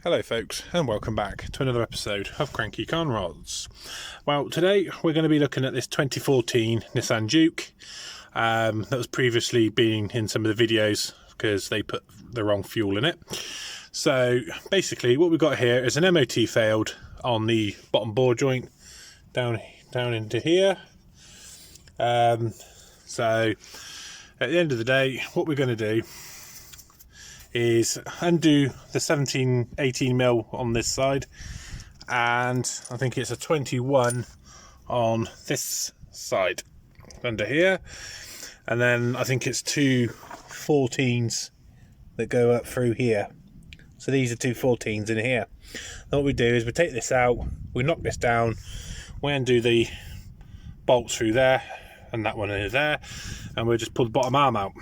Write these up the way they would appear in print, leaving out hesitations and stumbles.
Hello folks, and welcome back to another episode of Cranky Conrods. Well, today we're going to be looking at this 2014 Nissan Juke that was previously been in some of the videos because they put the wrong fuel in it. So basically what we've got here is an MOT failed on the bottom bore joint down into here. So at the end of the day, what we're going to do is undo the 18 mil on this side, and I think it's a 21 on this side under here, and then I think it's two 14s that go up through here. So these are two 14s in here. And what we do is we take this out, we knock this down, we undo the bolts through there, and that one is there, and we'll just pull the bottom arm out,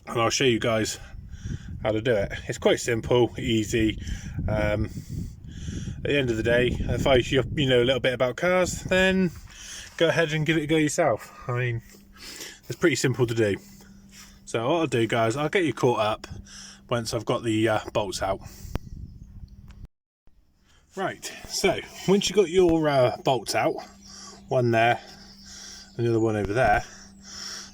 and I'll show you guys how to do it. It's quite simple, easy. At the end of the day, if you know a little bit about cars, then go ahead and give it a go yourself. I mean, it's pretty simple to do. So what I'll do, guys, I'll get you caught up once I've got the bolts out. Right, so once you've got your bolts out, one there and the other one over there,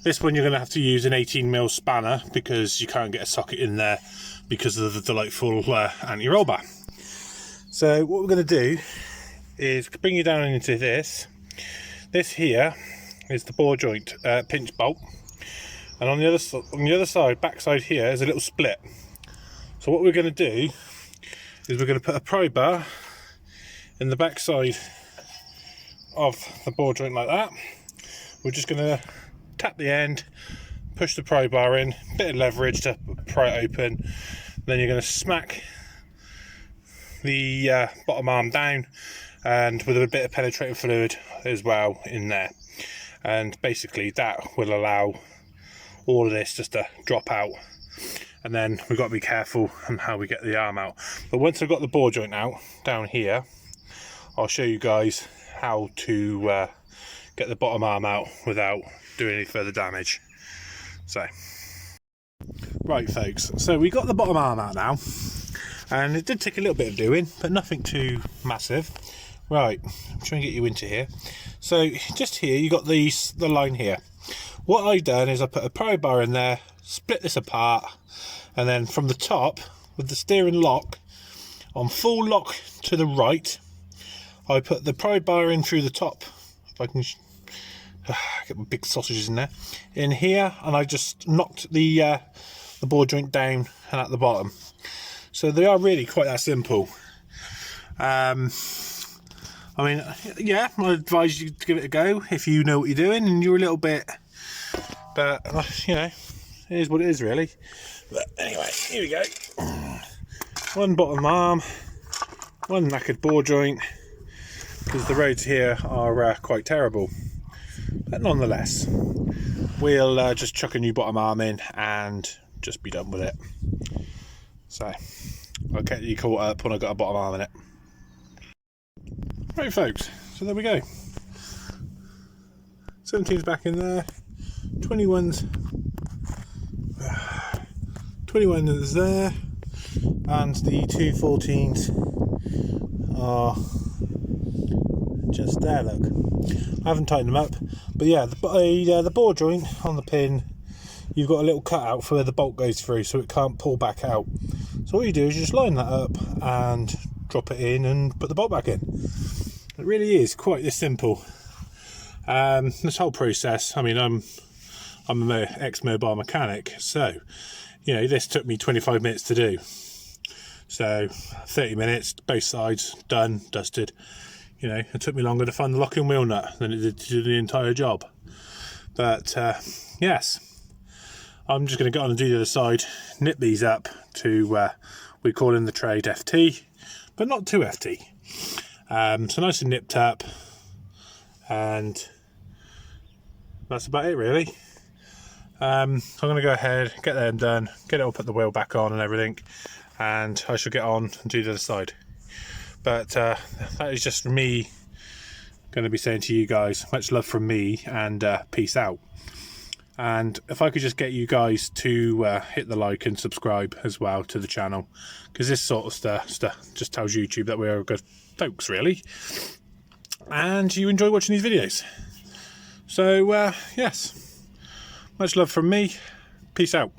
this one you're going to have to use an 18 mil spanner because you can't get a socket in there because of the delightful anti-roll bar. So what we're going to do is bring you down into this. This here is the bore joint pinch bolt, and on the other side, back side here, is a little split. So what we're going to do is we're going to put a pry bar in the back side of the bore joint like that. We're just going to tap the end, push the pry bar in, bit of leverage to pry it open, then you're going to smack the bottom arm down, and with a bit of penetrating fluid as well in there, and basically that will allow all of this just to drop out. And then we've got to be careful on how we get the arm out. But once I've got the bore joint out down here, I'll show you guys how to get the bottom arm out without doing any further damage. So right folks, so we got the bottom arm out now, and it did take a little bit of doing, but nothing too massive. Right, I'm trying to get you into here. So just here you got the line here. What I've done is I put a pry bar in there, split this apart, and then from the top with the steering lock on full lock to the right, I put the pry bar in through the top. If I can get my big sausages in there, in here, and I just knocked the bore joint down and at the bottom. So they are really quite that simple. I mean, yeah, I advise you to give it a go if you know what you're doing and you're a little bit, but you know, it is what it is really. But anyway, here we go. One bottom arm, one knackered bore joint, because the roads here are quite terrible. But nonetheless, we'll just chuck a new bottom arm in and just be done with it. So I'll get you caught up when I've got a bottom arm in it. Right folks, so there we go. 17's back in there, 21 is there, and the two 14s are just there, look. I haven't tightened them up, but yeah, the bore joint on the pin, you've got a little cutout for where the bolt goes through, so it can't pull back out. So what you do is you just line that up and drop it in and put the bolt back in. It really is quite this simple. This whole process, I mean, I'm an ex-mobile mechanic, so you know, this took me 25 minutes to do. So 30 minutes, both sides done, dusted. You know, it took me longer to find the locking wheel nut than it did to do the entire job. But yes, I'm just going to get on and do the other side, nip these up to, we call in the trade FT, but not too FT. So nice and nipped up, and that's about it really. So I'm going to go ahead, get them done, get it all, put the wheel back on and everything, and I shall get on and do the other side. But that is just me going to be saying to you guys, much love from me, and peace out. And if I could just get you guys to hit the like and subscribe as well to the channel, because this sort of stuff just tells YouTube that we're good folks, really, and you enjoy watching these videos. So yes, much love from me. Peace out.